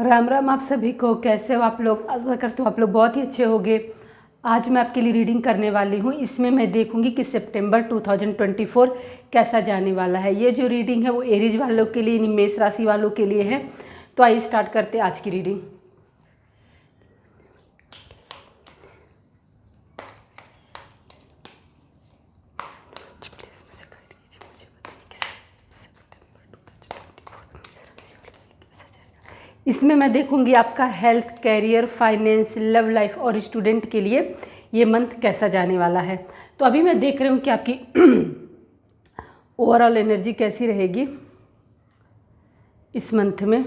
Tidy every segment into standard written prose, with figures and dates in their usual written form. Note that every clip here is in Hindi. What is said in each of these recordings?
राम राम आप सभी को। कैसे हो आप लोग? आशा करती हूँ आप लोग बहुत ही अच्छे होंगे। आज मैं आपके लिए रीडिंग करने वाली हूँ। इसमें मैं देखूंगी कि सितंबर 2024 कैसा जाने वाला है। ये जो रीडिंग है वो एरीज वालों के लिए, यानी मेष राशि वालों के लिए है। तो आइए स्टार्ट करते हैं आज की रीडिंग। इसमें मैं देखूंगी आपका health, career, finance, love life और स्टूडेंट के लिए ये मंथ कैसा जाने वाला है। तो अभी मैं देख रही हूँ कि आपकी ओवरऑल एनर्जी कैसी रहेगी इस मंथ में।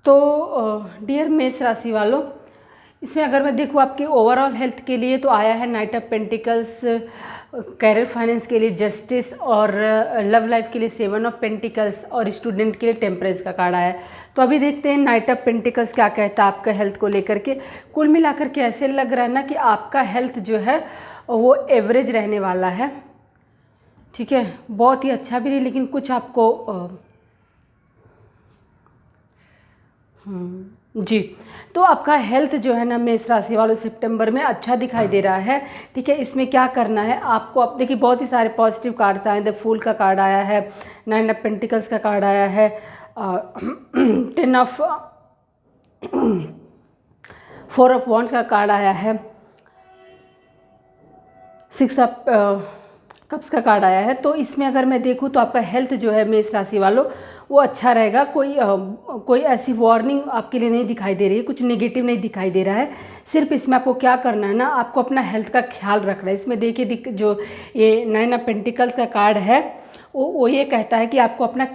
तो डियर मेष राशि वालों, इसमें अगर मैं देखूँ आपके ओवरऑल हेल्थ के लिए तो आया है knight of pentacles, career finance के लिए जस्टिस और लव लाइफ के लिए 7 ऑफ पेंटिकल्स और स्टूडेंट के लिए टेम्परेंस का कार्ड आया है। तो अभी देखते हैं नाइट ऑफ पेंटिकल्स क्या कहता है आपका हेल्थ को लेकर के। कुल मिलाकर के ऐसे लग रहा है ना कि आपका हेल्थ जो है वो एवरेज रहने वाला है। ठीक है, बहुत ही अच्छा भी नहीं, लेकिन कुछ आपको जी। तो आपका हेल्थ जो है ना मेष राशि वालों सितंबर में अच्छा दिखाई दे रहा है। ठीक है, इसमें क्या करना है आपको, अब देखिए बहुत ही सारे पॉजिटिव कार्ड्स आए थे। फूल का कार्ड आया है, 9 ऑफ पेंटिकल्स का कार्ड आया है, 10 ऑफ 4 ऑफ वॉन्ड्स का कार्ड आया है, 6 ऑफ कप्स का कार्ड आया है। तो इसमें अगर मैं देखूँ तो आपका हेल्थ जो है मेष राशि वालों वो अच्छा रहेगा। कोई ऐसी वार्निंग आपके लिए नहीं दिखाई दे रही है, कुछ नेगेटिव नहीं दिखाई दे रहा है। सिर्फ इसमें आपको क्या करना है ना, आपको अपना हेल्थ का ख्याल रखना है। इसमें देखिए जो ये 9 ऑफ पेंटिकल्स का कार्ड है वो ये कहता है कि आपको अपना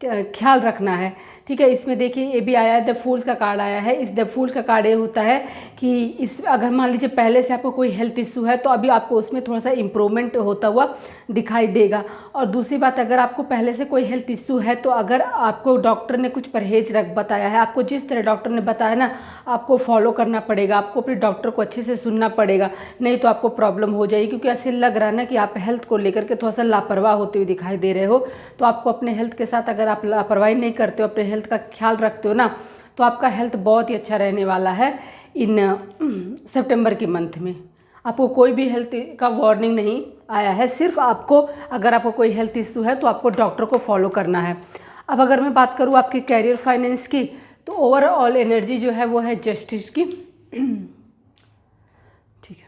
ख्याल रखना है। ठीक है, इसमें देखिए ये भी आया है, द फूल का कार्ड आया है। इस द फूल का कार्ड ये होता है कि इस अगर मान लीजिए पहले से आपको कोई हेल्थ इशू है तो अभी आपको उसमें थोड़ा सा इम्प्रूवमेंट होता हुआ दिखाई देगा। और दूसरी बात, अगर आपको पहले से कोई हेल्थ इशू है तो अगर आपको डॉक्टर ने कुछ परहेज बताया है, आपको जिस तरह डॉक्टर ने बताया ना आपको फॉलो करना पड़ेगा। आपको अपने डॉक्टर को अच्छे से सुनना पड़ेगा, नहीं तो आपको प्रॉब्लम हो जाएगी। क्योंकि ऐसे लग रहा है ना कि आप हेल्थ को लेकर के थोड़ा सा लापरवाह होते हुए दिखाई दे रहे हो। तो आपको अपने हेल्थ के साथ, अगर आप लापरवाही नहीं करते हो, अपने हेल्थ का ख्याल रखते हो ना, तो आपका हेल्थ बहुत ही अच्छा रहने वाला है इन सितंबर के मंथ में। आपको कोई भी हेल्थ का वार्निंग नहीं आया है। सिर्फ आपको, अगर आपको कोई हेल्थ इशू है तो आपको डॉक्टर को फॉलो करना है। अब अगर मैं बात करूँ आपके कैरियर फाइनेंस की, तो ओवरऑल एनर्जी जो है वो है जस्टिस की। ठीक है,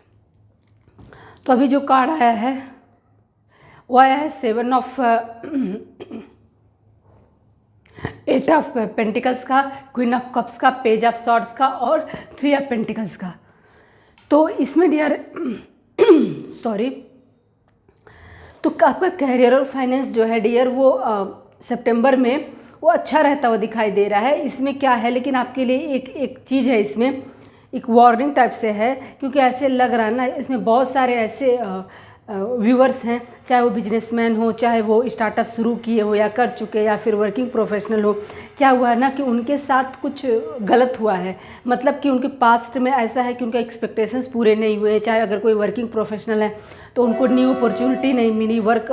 तो अभी जो कार्ड आया है वो आया है 7 ऑफ 8 ऑफ पेंटिकल्स का, क्वीन ऑफ कप्स का, पेज ऑफ सॉर्ड्स का और 3 ऑफ पेंटिकल्स का। तो इसमें डियर सॉरी, तो आपका कैरियर और फाइनेंस जो है डियर वो सितंबर में वो अच्छा रहता हुआ दिखाई दे रहा है। इसमें क्या है, लेकिन आपके लिए एक चीज़ है, इसमें एक वार्निंग टाइप से है। क्योंकि ऐसे लग रहा है ना, इसमें बहुत सारे ऐसे व्यूअर्स हैं, चाहे वो बिजनेसमैन हो, चाहे वो स्टार्टअप शुरू किए हो या कर चुके, या फिर वर्किंग प्रोफेशनल हो। क्या हुआ है ना कि उनके साथ कुछ गलत हुआ है। मतलब कि उनके पास्ट में ऐसा है कि उनके एक्सपेक्टेशंस पूरे नहीं हुए। चाहे अगर कोई वर्किंग प्रोफेशनल है तो उनको न्यू अपॉर्चुनिटी नहीं मिली, वर्क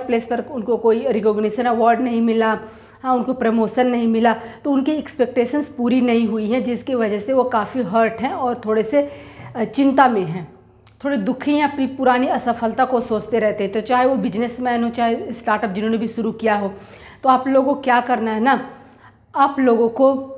प्लेस पर उनको कोई रिकॉग्निशन अवार्ड नहीं मिला, हाँ उनको प्रमोशन नहीं मिला। तो उनकी एक्सपेक्टेशंस पूरी नहीं हुई हैं, जिसकी वजह से वो काफ़ी हर्ट हैं और थोड़े से चिंता में हैं, थोड़े दुखी हैं, अपनी पुरानी असफलता को सोचते रहते हैं। तो चाहे वो बिजनेसमैन हो, चाहे स्टार्टअप जिन्होंने भी शुरू किया हो, तो आप लोगों को क्या करना है ना, आप लोगों को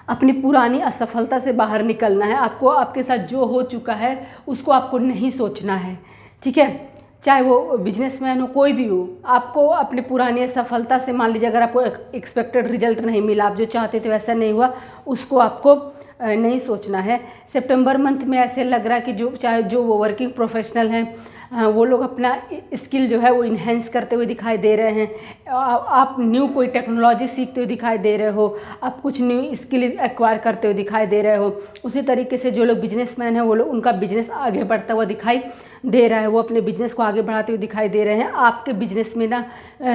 अपनी पुरानी असफलता से बाहर निकलना है। आपको आपके साथ जो हो चुका है उसको आपको नहीं सोचना है। ठीक है, चाहे वो बिजनेसमैन हो, कोई भी हो, आपको अपनी पुरानी असफलता से, मान लीजिए अगर आपको एक्सपेक्टेड रिजल्ट नहीं मिला, आप जो चाहते थे वैसा नहीं हुआ, उसको आपको नहीं सोचना है। सितंबर मंथ में ऐसे लग रहा है कि चाहे जो वो वर्किंग प्रोफेशनल हैं वो लोग अपना स्किल जो है वो इन्हेंस करते हुए दिखाई दे रहे हैं। आप न्यू कोई टेक्नोलॉजी सीखते हुए दिखाई दे रहे हो, आप कुछ न्यू स्किल एक्वायर करते हुए दिखाई दे रहे हो। उसी तरीके से जो लोग बिजनेसमैन हैं वो लोग, उनका बिजनेस आगे बढ़ता हुआ दिखाई दे रहा है, वो अपने बिजनेस को आगे बढ़ाते हुए दिखाई दे रहे हैं। आपके बिजनेस में ना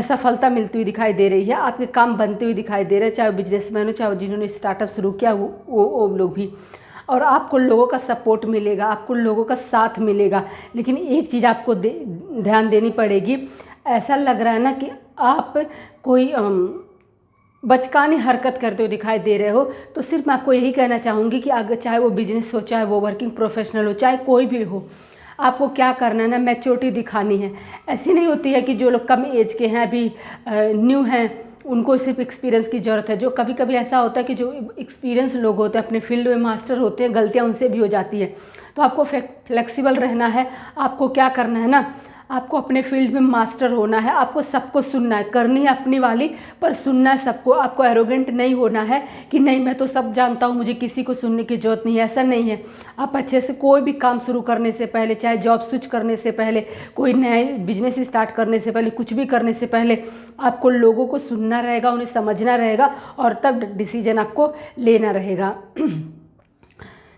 सफलता मिलती हुई दिखाई दे रही है, आपके काम बनते हुए दिखाई दे रहे हैं, चाहे बिजनेसमैन हो, चाहे जिन्होंने स्टार्टअप शुरू किया वो लोग भी। और आपको लोगों का सपोर्ट मिलेगा, आपको लोगों का साथ मिलेगा। लेकिन एक चीज़ आपको ध्यान देनी पड़ेगी, ऐसा लग रहा है ना कि आप कोई बचकानी हरकत करते हुए दिखाई दे रहे हो। तो सिर्फ मैं आपको यही कहना चाहूँगी कि अगर चाहे वो बिजनेस हो, चाहे वो वर्किंग प्रोफेशनल हो, चाहे कोई भी हो, आपको क्या करना है ना, मैच्योरिटी दिखानी है। ऐसी नहीं होती है कि जो लोग कम एज के हैं, अभी न्यू हैं, उनको सिर्फ एक्सपीरियंस की ज़रूरत है। जो कभी कभी ऐसा होता है कि जो एक्सपीरियंस लोग होते हैं, अपने फील्ड में मास्टर होते हैं, गलतियाँ उनसे भी हो जाती है। तो आपको फ्लेक्सिबल रहना है। आपको क्या करना है ना, आपको अपने फील्ड में मास्टर होना है। आपको सबको सुनना है, करनी है अपनी वाली, पर सुनना है सबको। आपको एरोगेंट नहीं होना है कि नहीं मैं तो सब जानता हूँ, मुझे किसी को सुनने की ज़रूरत नहीं है। ऐसा नहीं है। आप अच्छे से कोई भी काम शुरू करने से पहले, चाहे जॉब स्विच करने से पहले, कोई नया बिजनेस स्टार्ट करने से पहले, कुछ भी करने से पहले आपको लोगों को सुनना रहेगा, उन्हें समझना रहेगा और तब डिसीजन आपको लेना रहेगा।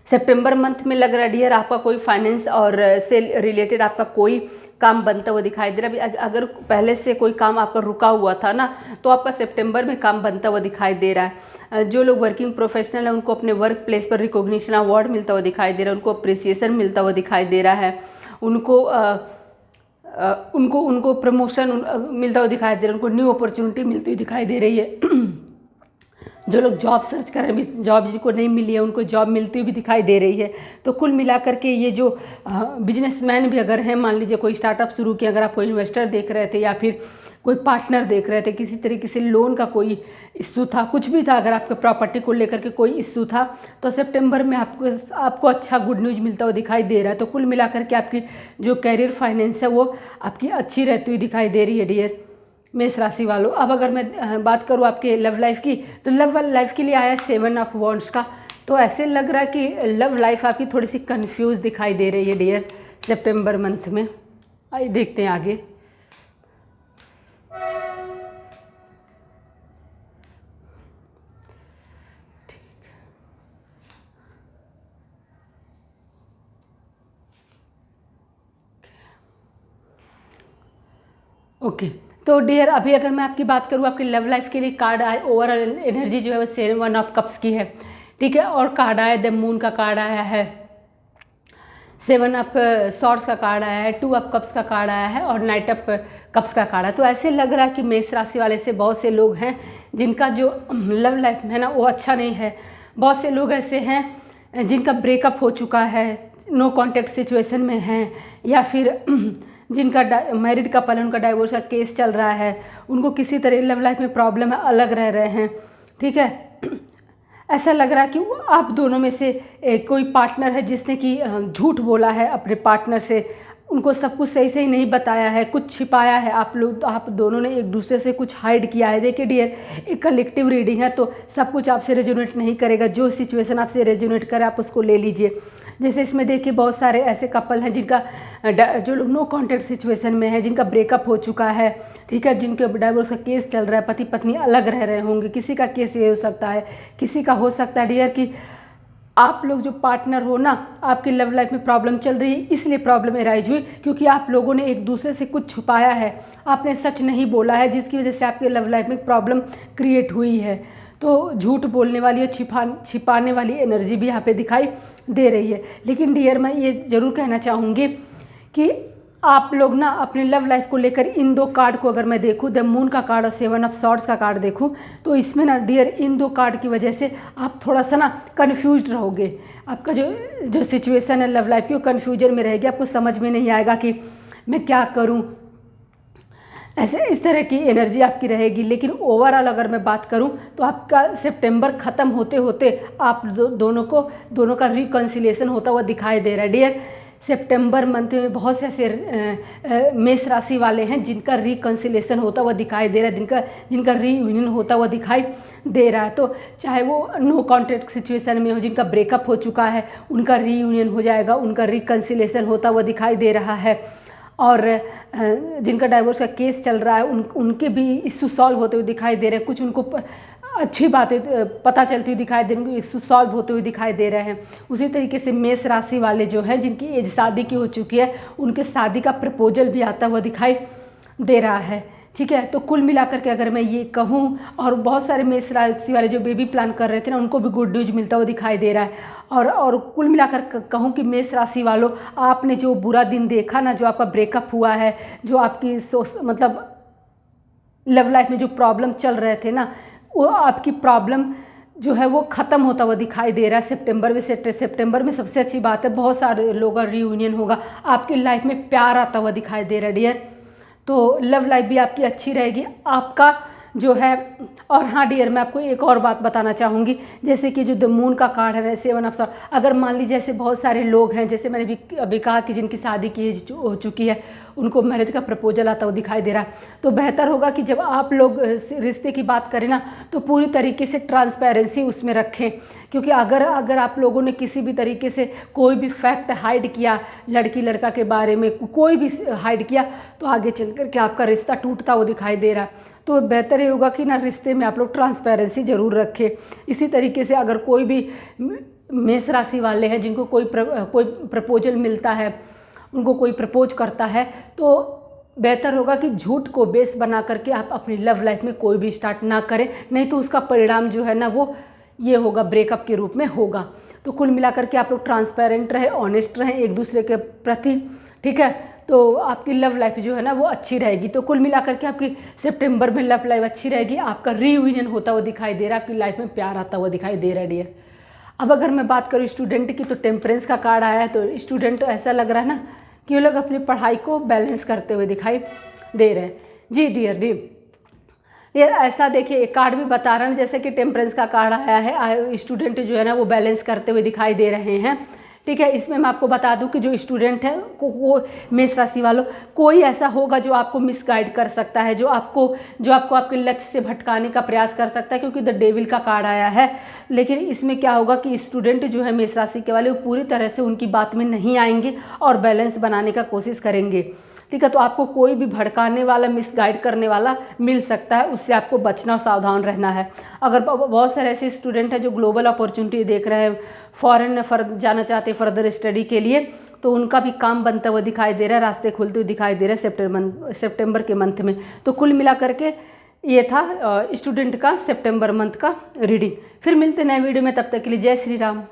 सितंबर मंथ में लग रहा है डियर आपका कोई फाइनेंस और से रिलेटेड आपका कोई काम बनता हुआ दिखाई दे रहा है। अभी अगर पहले से कोई काम आपका रुका हुआ था ना, तो आपका सितंबर में काम बनता हुआ दिखाई दे रहा है। जो लोग वर्किंग प्रोफेशनल हैं उनको अपने वर्क प्लेस पर रिकॉग्निशन अवार्ड मिलता हुआ दिखाई दे रहा है, उनको अप्रिसिएशन मिलता हुआ दिखाई दे रहा है, उनको प्रमोशन मिलता हुआ दिखाई दे रहा है, उनको न्यू अपॉर्चुनिटी मिलती हुई दिखाई दे रही है। जो लोग जॉब सर्च कर रहे हैं, जॉब जिनको नहीं मिली है, उनको जॉब मिलती हुई भी दिखाई दे रही है। तो कुल मिलाकर के ये जो बिजनेसमैन भी अगर हैं, मान लीजिए कोई स्टार्टअप शुरू किया, अगर आप कोई इन्वेस्टर देख रहे थे या फिर कोई पार्टनर देख रहे थे, किसी तरीके से लोन का कोई इश्यू था, कुछ भी था, अगर आपके प्रॉपर्टी को लेकर के कोई इश्यू था, तो सितंबर में आपको अच्छा गुड न्यूज़ मिलता हुआ दिखाई दे रहा है। तो कुल मिलाकर के आपकी जो कैरियर फाइनेंस है वो आपकी अच्छी रहती हुई दिखाई दे रही है डियर मेष राशि वालों। अब अगर मैं बात करूँ आपके लव लाइफ की, तो लव लाइफ के लिए आया 7 ऑफ वॉन्ड्स का। तो ऐसे लग रहा है कि लव लाइफ आपकी थोड़ी सी कंफ्यूज दिखाई दे रही है डियर सितंबर मंथ में। आइए देखते हैं आगे। ओके तो डियर अभी अगर मैं आपकी बात करूँ, आपकी लव लाइफ के लिए कार्ड आया, ओवरऑल एनर्जी जो है वो 7 ऑफ कप्स की है, ठीक है। और कार्ड आया द मून का कार्ड आया है, 7 ऑफ सॉर्ड्स का कार्ड आया है, 2 ऑफ कप्स का कार्ड आया है और नाइट ऑफ कप्स का कार्ड है। तो ऐसे लग रहा है कि मेष राशि वाले से बहुत से लोग हैं जिनका जो लव लाइफ में है ना वो अच्छा नहीं है। बहुत से लोग ऐसे हैं जिनका ब्रेकअप हो चुका है, नो कॉन्टैक्ट सिचुएशन में हैं, या फिर जिनका मैरिड कपल है, उनका डाइवोर्स का केस चल रहा है, उनको किसी तरह लव लाइफ में प्रॉब्लम है, अलग रह रहे हैं, ठीक है। ऐसा लग रहा है कि आप दोनों में से कोई पार्टनर है जिसने कि झूठ बोला है अपने पार्टनर से, उनको सब कुछ सही सही नहीं बताया है, कुछ छिपाया है। आप दोनों ने एक दूसरे से कुछ हाइड किया है। देखिए डियर, एक कलेक्टिव रीडिंग है तो सब कुछ आपसे रेजोनेट नहीं करेगा। जो सिचुएशन आपसे रेजोनेट करे आप उसको ले लीजिए। जैसे इसमें देखिए बहुत सारे ऐसे कपल हैं जिनका जो लोग नो कॉन्टैक्ट सिचुएशन में है, जिनका ब्रेकअप हो चुका है, ठीक है, जिनके डाइवोर्स का केस चल रहा है, पति पत्नी अलग रह रहे होंगे। किसी का केस ये हो सकता है, किसी का हो सकता है डियर कि आप लोग जो पार्टनर हो ना, आपकी लव लाइफ में प्रॉब्लम चल रही है, इसलिए प्रॉब्लम एराइज हुई क्योंकि आप लोगों ने एक दूसरे से कुछ छुपाया है, आपने सच नहीं बोला है, जिसकी वजह से आपके लव लाइफ में प्रॉब्लम क्रिएट हुई है। तो झूठ बोलने वाली और छिपाने वाली एनर्जी भी यहाँ पे दिखाई दे रही है। लेकिन डियर मैं ये ज़रूर कहना चाहूँगी कि आप लोग ना अपने लव लाइफ को लेकर इन 2 कार्ड को अगर मैं देखूं, द मून का कार्ड और 7 ऑफ सॉर्ड्स का कार्ड देखूं, तो इसमें ना डियर इन 2 कार्ड की वजह से आप थोड़ा सा ना कन्फ्यूज्ड रहोगे। आपका जो सिचुएशन है लव लाइफ की वो कन्फ्यूजन में रहेगी, आपको समझ में नहीं आएगा कि मैं क्या करूं, ऐसे इस तरह की एनर्जी आपकी रहेगी। लेकिन ओवरऑल अगर मैं बात करूं तो आपका सितंबर ख़त्म होते होते आप दोनों का रिकन्सिलिएशन होता हुआ दिखाई दे रहा है डियर। सितंबर मंथ में बहुत से ऐसे मेष राशि वाले हैं जिनका रिकन्सिलेशन होता हुआ दिखाई दे रहा है, जिनका रीयूनियन होता हुआ दिखाई दे रहा है। तो चाहे वो नो कॉन्टैक्ट सिचुएशन में हो, जिनका ब्रेकअप हो चुका है, उनका रीयूनियन हो जाएगा, उनका रिकन्सिलेशन होता हुआ दिखाई दे रहा है। और जिनका डाइवोर्स का केस चल रहा है उनके भी इश्यू सॉल्व होते हुए दिखाई दे रहे हैं। कुछ उनको अच्छी बातें पता चलती हुई दिखाई दे रही, उनको इश्यू सॉल्व होते हुए दिखाई दे रहे हैं। उसी तरीके से मेष राशि वाले जो हैं जिनकी एज शादी की हो चुकी है, उनके शादी का प्रपोजल भी आता हुआ दिखाई दे रहा है। ठीक है। तो कुल मिलाकर के अगर मैं ये कहूँ, और बहुत सारे मेष राशि वाले जो बेबी प्लान कर रहे थे ना, उनको भी गुड न्यूज मिलता हुआ दिखाई दे रहा है। और कुल मिलाकर कहूँ कि मेष राशि वालों, आपने जो बुरा दिन देखा ना, जो आपका ब्रेकअप हुआ है, जो आपकी मतलब लव लाइफ में जो प्रॉब्लम चल रहे थे ना, वो आपकी प्रॉब्लम जो है वो ख़त्म होता हुआ दिखाई दे रहा है सितंबर में। सितंबर में सबसे अच्छी बात है, बहुत सारे लोगों का रियूनियन होगा, आपकी लाइफ में प्यार आता हुआ दिखाई दे रहा है डियर। तो लव लाइफ भी आपकी अच्छी रहेगी, आपका जो है। और हाँ डियर, मैं आपको एक और बात बताना चाहूँगी, जैसे कि जो द मून का कार्ड है, 7 ऑफ सॉर्ड, अगर मान लीजिए ऐसे बहुत सारे लोग हैं, जैसे मैंने अभी कहा कि जिनकी शादी की हो चुकी है, उनको मैरिज का प्रपोजल आता हुआ दिखाई दे रहा है, तो बेहतर होगा कि जब आप लोग रिश्ते की बात करें ना, तो पूरी तरीके से ट्रांसपेरेंसी उसमें रखें। क्योंकि अगर आप लोगों ने किसी भी तरीके से कोई भी फैक्ट हाइड किया, लड़की लड़का के बारे में कोई भी हाइड किया, तो आगे चल कर के आपका रिश्ता टूटता हुआ दिखाई दे रहा है। तो बेहतर ये होगा कि ना रिश्ते में आप लोग ट्रांसपेरेंसी ज़रूर रखें। इसी तरीके से अगर कोई भी मेष राशि वाले हैं जिनको कोई प्रपोजल मिलता है, उनको कोई प्रपोज करता है, तो बेहतर होगा कि झूठ को बेस बना करके आप अपनी लव लाइफ में कोई भी स्टार्ट ना करें, नहीं तो उसका परिणाम जो है ना वो ये होगा, ब्रेकअप के रूप में होगा। तो कुल मिलाकर के आप लोग ट्रांसपेरेंट रहें, ऑनेस्ट रहें एक दूसरे के प्रति, ठीक है। तो आपकी लव लाइफ जो है ना वो अच्छी रहेगी। तो कुल मिलाकर के आपकी सितंबर में लव लाइफ अच्छी रहेगी, आपका रीयूनियन होता हुआ दिखाई दे रहा है, आपकी लाइफ में प्यार आता हुआ दिखाई दे रहा है डियर। अब अगर मैं बात करूँ स्टूडेंट की, तो टेम्परेंस का कार्ड आया है। तो स्टूडेंट ऐसा लग रहा है ना कि वो लोग अपनी पढ़ाई को बैलेंस करते हुए दिखाई दे रहे हैं। जी डियर ऐसा देखिए, एक कार्ड भी बता रहा है जैसे कि टेम्परेंस का कार्ड आया है, स्टूडेंट जो है ना वो बैलेंस करते हुए दिखाई दे रहे हैं, ठीक है। इसमें मैं आपको बता दूं कि जो स्टूडेंट है वो मेष राशि वालों, कोई ऐसा होगा जो आपको मिसगाइड कर सकता है, जो आपको आपके लक्ष्य से भटकाने का प्रयास कर सकता है, क्योंकि द डेविल का कार्ड आया है। लेकिन इसमें क्या होगा कि स्टूडेंट जो है मेष राशि के वाले, वो पूरी तरह से उनकी बात में नहीं आएंगे और बैलेंस बनाने का कोशिश करेंगे, ठीक है। तो आपको कोई भी भड़काने वाला, मिसगाइड करने वाला मिल सकता है, उससे आपको बचना और सावधान रहना है। अगर बहुत सारे ऐसे स्टूडेंट हैं जो ग्लोबल अपॉर्चुनिटी देख रहे हैं, फॉरेन जाना चाहते हैं फर्दर स्टडी के लिए, तो उनका भी काम बनता हुआ दिखाई दे रहा है, रास्ते खुलते हुए दिखाई दे रहे हैं सितंबर के मंथ में। तो कुल मिला करके ये था स्टूडेंट का सितंबर मंथ का रीडिंग। फिर मिलते नए वीडियो में, तब तक के लिए जय श्री राम।